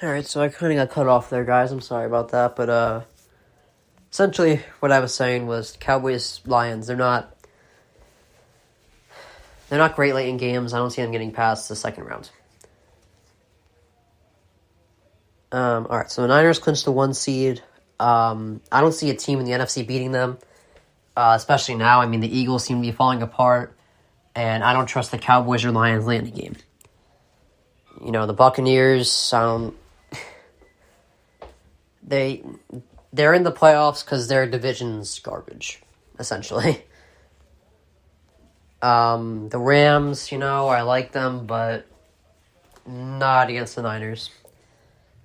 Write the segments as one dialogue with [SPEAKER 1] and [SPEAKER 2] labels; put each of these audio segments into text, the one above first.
[SPEAKER 1] Alright, so I kind of got cut off there, guys. I'm sorry about that, but essentially what I was saying was Cowboys-Lions, they're not great late in games. I don't see them getting past the second round. Alright, so the Niners clinched the 1 seed. I don't see a team in the NFC beating them, especially now. I mean, the Eagles seem to be falling apart, and I don't trust the Cowboys or Lions late in the game. You know, the Buccaneers, they're in the playoffs because their division's garbage, essentially. The Rams, I like them, but not against the Niners.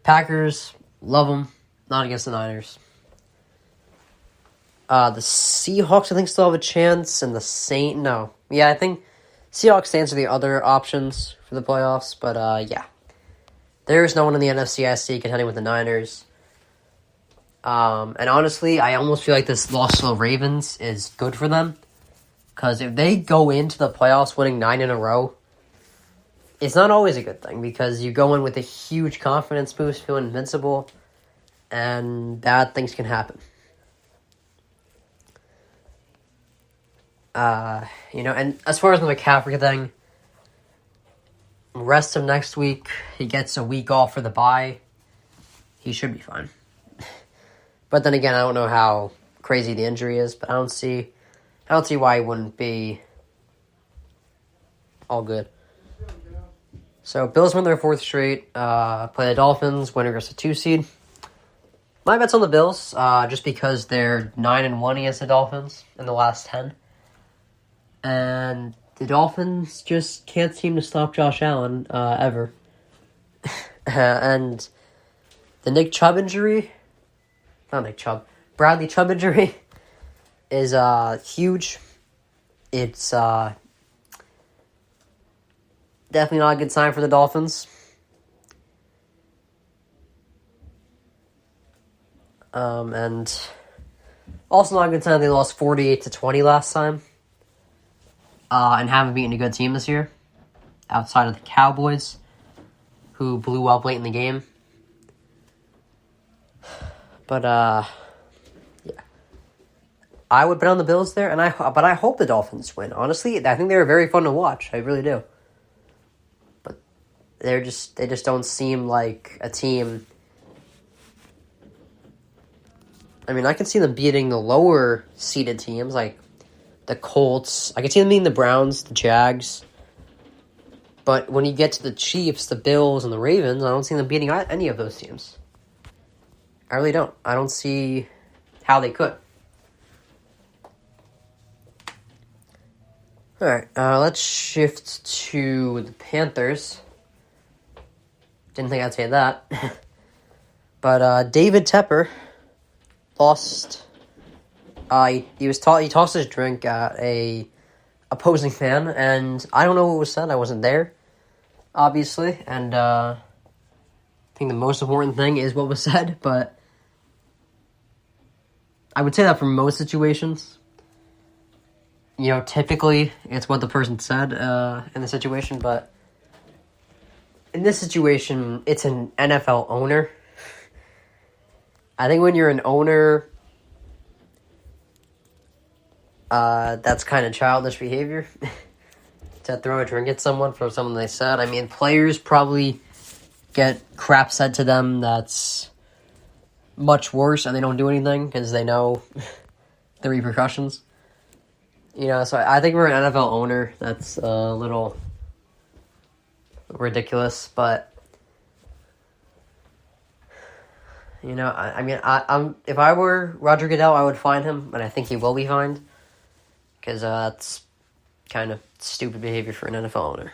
[SPEAKER 1] Packers, love them, not against the Niners. The Seahawks, I think, still have a chance, and the Saints, no. Yeah, I think Seahawks, Saints are the other options for the playoffs, but yeah. There's no one in the NFC I see contending with the Niners. And honestly, I almost feel like this loss to the Ravens is good for them. Because if they go into the playoffs winning 9 in a row, it's not always a good thing. Because you go in with a huge confidence boost, feeling invincible, and bad things can happen. And as far as the McCaffrey thing, rest of next week, he gets a week off for the bye. He should be fine. But then again, I don't know how crazy the injury is, but I don't see why he wouldn't be all good. So, Bills win their 4th straight, play the Dolphins, winner gets a 2 seed. My bet's on the Bills, just because they're 9-1 against the Dolphins in the last 10. And the Dolphins just can't seem to stop Josh Allen, ever. And the Bradley Chubb injury is huge. It's definitely not a good sign for the Dolphins. And also not a good sign they lost 48-20 last time. And haven't beaten a good team this year, outside of the Cowboys, who blew up late in the game. But yeah, I would bet on the Bills there, but I hope the Dolphins win. Honestly, I think they're very fun to watch. I really do. But they just don't seem like a team. I mean, I can see them beating the lower seeded teams like the Colts. I can see them beating the Browns, the Jags. But when you get to the Chiefs, the Bills, and the Ravens, I don't see them beating any of those teams. I really don't. I don't see how they could. Alright, let's shift to the Panthers. Didn't think I'd say that. But David Tepper lost. He tossed his drink at a opposing fan, and I don't know what was said. I wasn't there, obviously, and I think the most important thing is what was said, but I would say that for most situations, typically it's what the person said in the situation, but in this situation, it's an NFL owner. I think when you're an owner, that's kind of childish behavior to throw a drink at someone for something they said. I mean, players probably get crap said to them that's much worse, and they don't do anything because they know the repercussions. So I think we're an NFL owner. That's a little ridiculous, but I'm if I were Roger Goodell, I would fine him, and I think he will be fined because that's kind of stupid behavior for an NFL owner.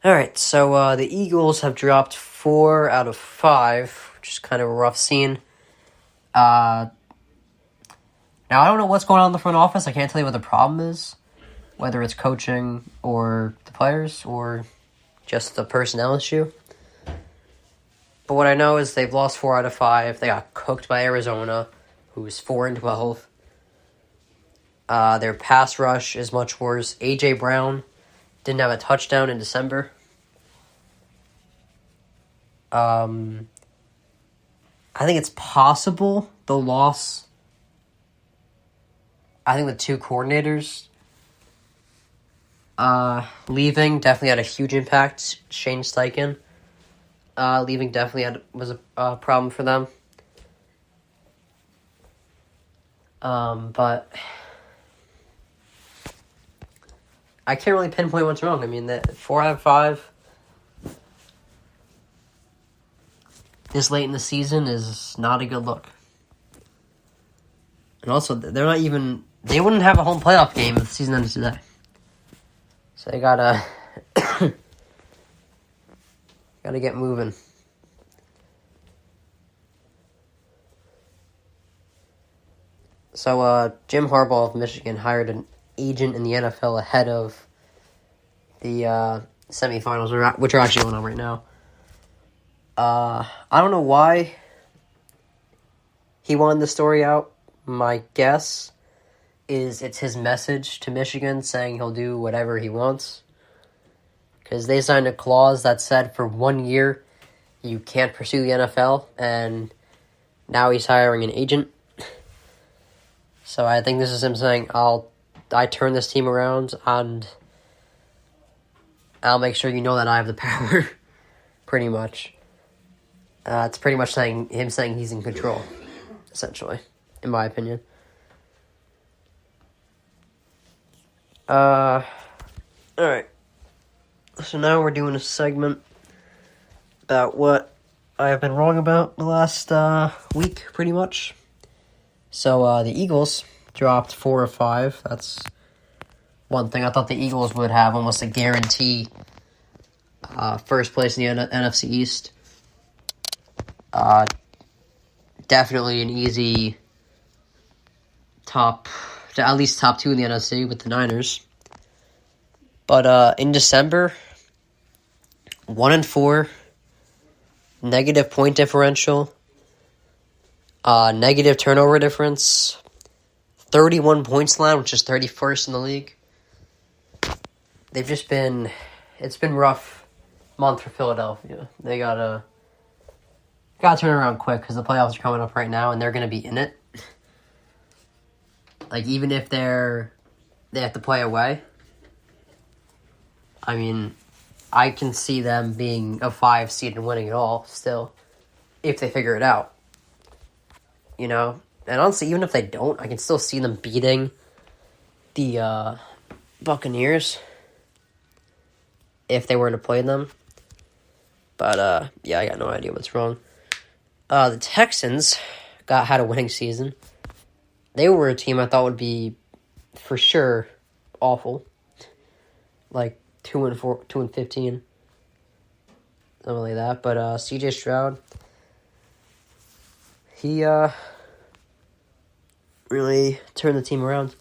[SPEAKER 1] All right, so the Eagles have dropped 4 out of 5, which is kind of a rough scene. Now, I don't know what's going on in the front office. I can't tell you what the problem is, whether it's coaching or the players or just the personnel issue. But what I know is they've lost 4 out of 5. They got cooked by Arizona, who's 4-12. Their pass rush is much worse. A.J. Brown didn't have a touchdown in December. I think it's possible the loss. I think the two coordinators leaving definitely had a huge impact. Shane Steichen leaving definitely was a problem for them. But I can't really pinpoint what's wrong. I mean, the 4 out of 5 this late in the season is not a good look. And also, they're not even... They wouldn't have a home playoff game if the season ended today. So they gotta... gotta get moving. So, Jim Harbaugh of Michigan hired an agent in the NFL ahead of the semifinals, which are actually going on right now. I don't know why he wanted the story out. My guess is it's his message to Michigan saying he'll do whatever he wants. Because they signed a clause that said for 1 year you can't pursue the NFL, and now he's hiring an agent. So I think this is him saying, I turn this team around, and I'll make sure you know that I have the power, pretty much. It's pretty much him saying he's in control, essentially, in my opinion. Alright. So now we're doing a segment about what I have been wrong about the last week, pretty much. So, the Eagles dropped 4 of 5. That's one thing. I thought the Eagles would have almost a guarantee first place in the NFC East. Definitely an easy at least top 2 in the NFC with the Niners. But in December, 1-4, negative point differential, negative turnover difference, 31 points allowed, which is 31st in the league. It's been a rough month for Philadelphia. They gotta turn around quick because the playoffs are coming up right now and they're gonna be in it. Like, even if they have to play away, I mean, I can see them being a 5 seed and winning it all still, if they figure it out. You know? And honestly, even if they don't, I can still see them beating the Buccaneers if they were to play them. But, yeah, I got no idea what's wrong. The Texans had a winning season. They were a team I thought would be, for sure, awful. Like, 2-4, 2-15. Something like that. But, CJ Stroud, he, really turned the team around.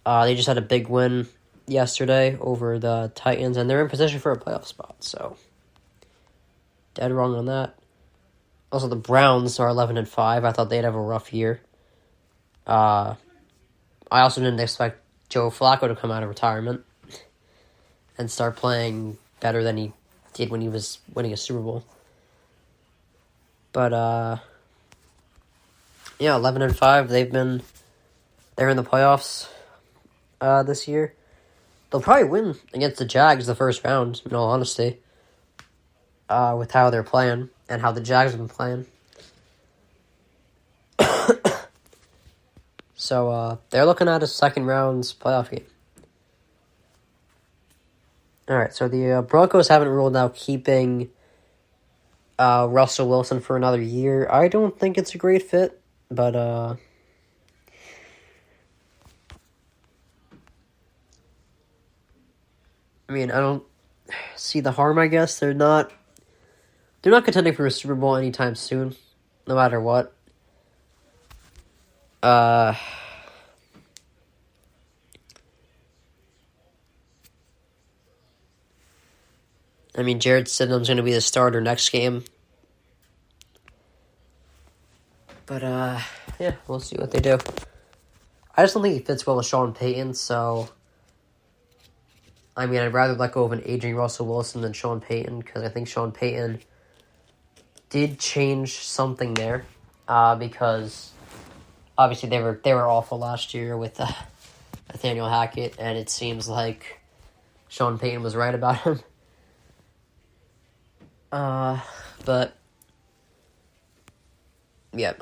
[SPEAKER 1] They just had a big win yesterday over the Titans, and they're in position for a playoff spot, so dead wrong on that. Also, the Browns are 11-5. I thought they'd have a rough year. I also didn't expect Joe Flacco to come out of retirement and start playing better than he did when he was winning a Super Bowl. But, yeah, 11-5. They're in the playoffs this year. They'll probably win against the Jags the first round, in all honesty, with how they're playing and how the Jags have been playing. So, they're looking at a second round's playoff game. Alright, so the Broncos haven't ruled out keeping Russell Wilson for another year. I don't think it's a great fit, but I mean, I don't see the harm, I guess. They're not contending for a Super Bowl anytime soon, no matter what. I mean, Jared Stidham's going to be the starter next game. But, yeah, we'll see what they do. I just don't think he fits well with Sean Payton, so I mean, I'd rather let go of an aging Russell Wilson than Sean Payton, because I think Sean Payton did change something there, because obviously they were awful last year with Nathaniel Hackett, and it seems like Sean Payton was right about him. But yeah,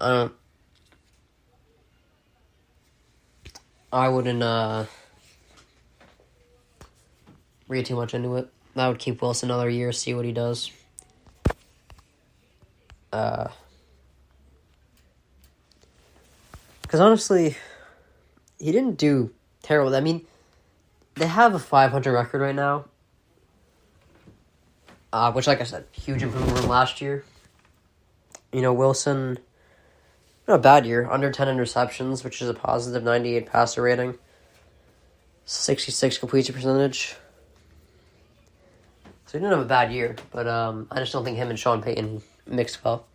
[SPEAKER 1] I wouldn't read too much into it. I would keep Wilson another year, see what he does. Because honestly, he didn't do terrible. I mean, they have a 500 record right now, which, like I said, huge improvement from last year. Wilson, not a bad year, under 10 interceptions, which is a positive 98 passer rating, 66 completion percentage. So he didn't have a bad year, but I just don't think him and Sean Payton mixed well.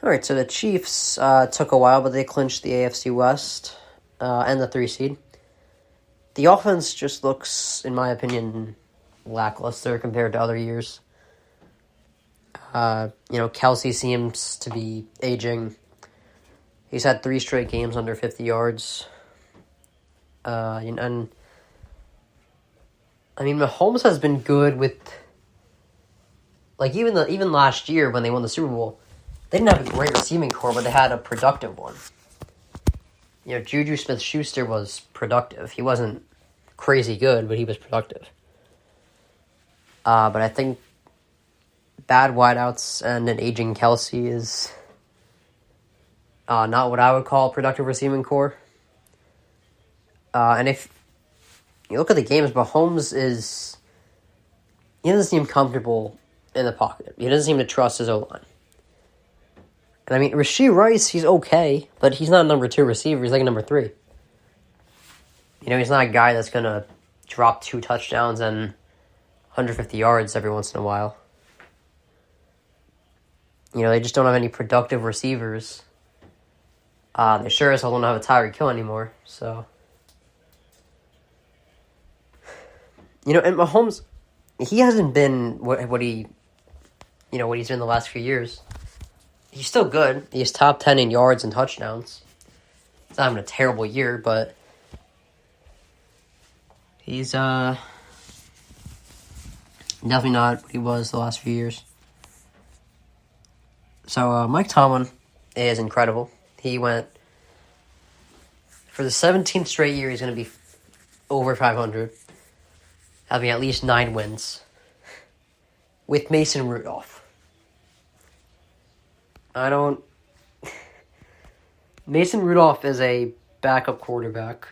[SPEAKER 1] All right, so the Chiefs took a while, but they clinched the AFC West and the 3 seed. The offense just looks, in my opinion, lackluster compared to other years. Kelsey seems to be aging. He's had 3 straight games under 50 yards. And I mean, Mahomes has been good with, like, even last year when they won the Super Bowl, they didn't have a great receiving core, but they had a productive one. Juju Smith-Schuster was productive. He wasn't crazy good, but he was productive. But I think bad wideouts and an aging Kelsey is not what I would call a productive receiving core. And if you look at the games, Mahomes he doesn't seem comfortable in the pocket. He doesn't seem to trust his O-line. And I mean, Rashee Rice, he's okay, but he's not a number 2 receiver. He's like a number 3. He's not a guy that's going to drop 2 touchdowns and 150 yards every once in a while. They just don't have any productive receivers. They sure as hell don't have a Tyreek Hill anymore, so. And Mahomes, he hasn't been what he's been the last few years. He's still good. He's top 10 in yards and touchdowns. He's not having a terrible year, but he's definitely not what he was the last few years. So Mike Tomlin is incredible. He went, for the 17th straight year, he's going to be over 500, having at least 9 wins, with Mason Rudolph. Mason Rudolph is a backup quarterback.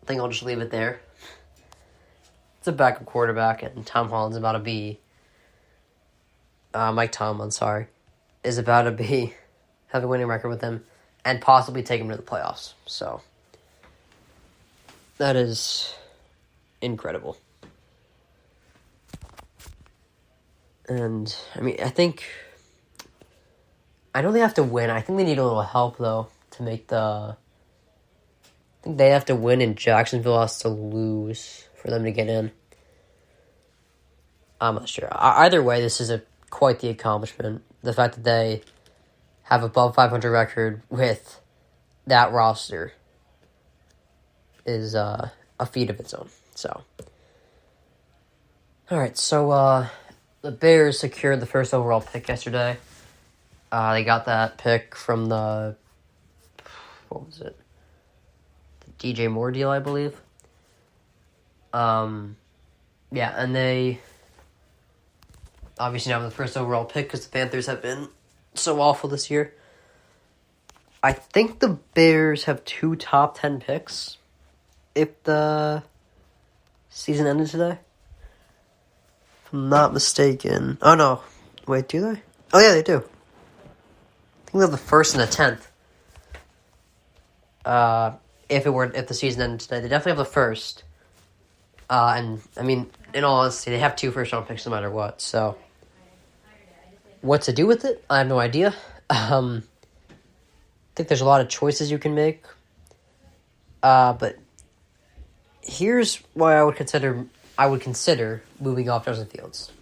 [SPEAKER 1] I think I'll just leave it there. It's a backup quarterback, and Tom Holland's about to be, Mike Tomlin, is about to have a winning record with him, and possibly take him to the playoffs. So, that is incredible. And, I mean, I know they have to win. I think they need a little help, though, to make I think they have to win and Jacksonville has to lose for them to get in. I'm not sure. Either way, this is quite the accomplishment. The fact that they have above 500 record with that roster is a feat of its own. So, all right. So, the Bears secured the first overall pick yesterday. They got that pick from what was it? The DJ Moore deal, I believe. Yeah, and they obviously now have the first overall pick because the Panthers have been so awful this year. I think the Bears have 2 top 10 picks if the season ended today. If I'm not mistaken. Oh, no. Wait, do they? Oh, yeah, they do. I think they have the 1st and the 10th. If the season ended today, they definitely have the 1st. And, I mean, in all honesty, they have 2 first-round picks no matter what, so what to do with it, I have no idea. I think there's a lot of choices you can make. But here's why I would consider moving off Justin Fields.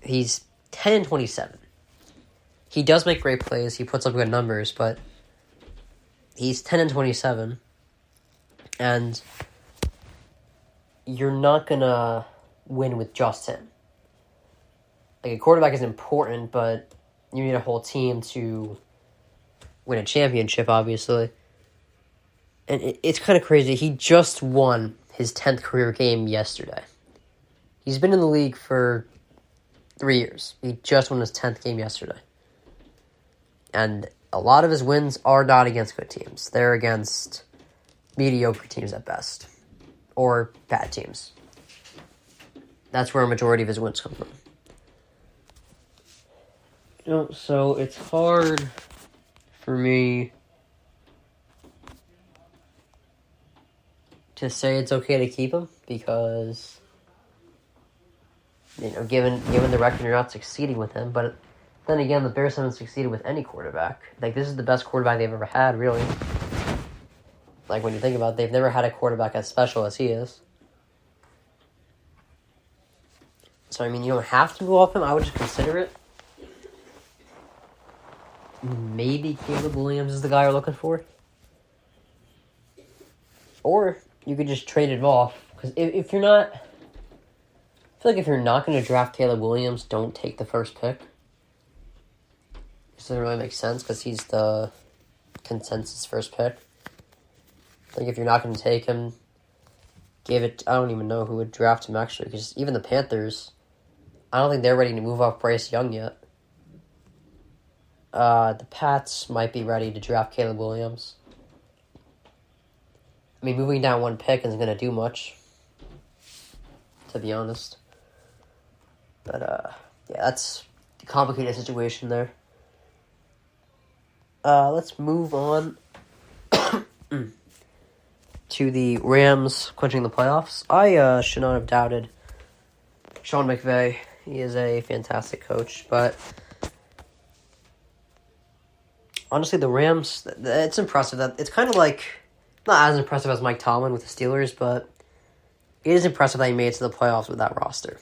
[SPEAKER 1] he's 10-27. He does make great plays. He puts up good numbers, but he's 10-27, and you're not gonna win with just him. Like, a quarterback is important, but you need a whole team to win a championship, obviously. And it's kind of crazy. He just won his 10th career game yesterday. He's been in the league for 3 years. He just won his 10th game yesterday. And a lot of his wins are not against good teams. They're against mediocre teams at best. Or bad teams. That's where a majority of his wins come from. So it's hard for me to say it's okay to keep him because, given the record, you're not succeeding with him. But then again, the Bears haven't succeeded with any quarterback. Like, this is the best quarterback they've ever had, really. Like, when you think about it, they've never had a quarterback as special as he is. So, I mean, you don't have to move off him. I would just consider it. Maybe Caleb Williams is the guy you're looking for. Or you could just trade him off. Because if you're not... I feel like if you're not going to draft Caleb Williams, don't take the first pick. This doesn't really make sense because he's the consensus first pick. Like, if you're not going to take him, give it... I don't even know who would draft him, actually. Because even the Panthers, I don't think they're ready to move off Bryce Young yet. The Pats might be ready to draft Caleb Williams. I mean, moving down one pick isn't going to do much, to be honest. But, yeah, that's a complicated situation there. Let's move on to the Rams clinching the playoffs. I should not have doubted Sean McVay. He is a fantastic coach, but honestly, the Rams, it's impressive. That it's kind of like, not as impressive as Mike Tomlin with the Steelers, but it is impressive that he made it to the playoffs with that roster.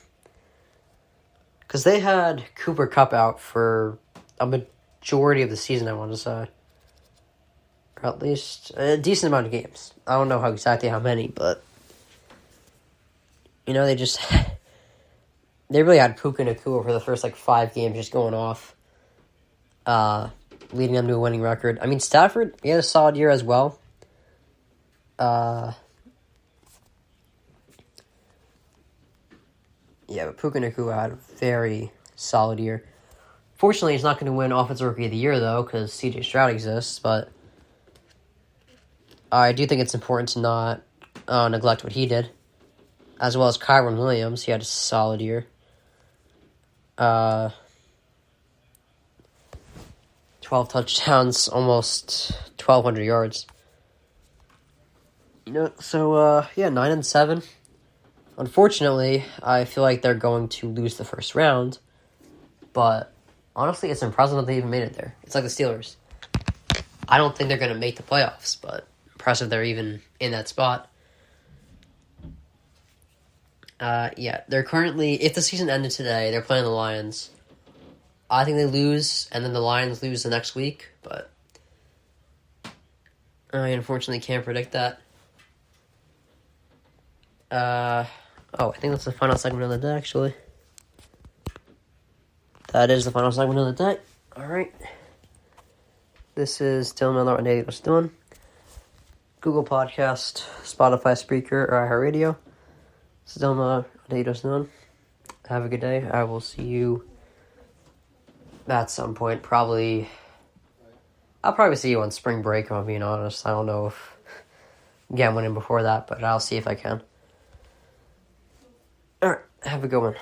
[SPEAKER 1] Because they had Cooper Kupp out for a majority of the season, I want to say. Or at least a decent amount of games. I don't know exactly how many, but they just... they really had Puka Nacua for the first, 5 games just going off. Leading them to a winning record. I mean, Stafford, he had a solid year as well. Yeah, but Puka Nacua had a very solid year. Fortunately, he's not going to win Offensive Rookie of the Year, though, because C.J. Stroud exists, but I do think it's important to not neglect what he did, as well as Kyron Williams. He had a solid year. 12 touchdowns, almost 1,200 yards. 9-7. Unfortunately, I feel like they're going to lose the first round, but honestly, it's impressive that they even made it there. It's like the Steelers. I don't think they're going to make the playoffs, but impressive they're even in that spot. They're currently, if the season ended today, they're playing the Lions. I think they lose, and then the Lions lose the next week, but I unfortunately can't predict that. I think that's the final segment of the day, actually. That is the final segment of the day. Alright. This is Dylan Miller on Daily What's Doing. Google Podcast, Spotify, Spreaker, or iHeartRadio. This is Dylan Miller on Daily What's Doing. Have a good day. I will see you at some point. I'll probably see you on spring break, if I'm being honest. I don't know if I'm in before that, but I'll see if I can. Alright, have a good one.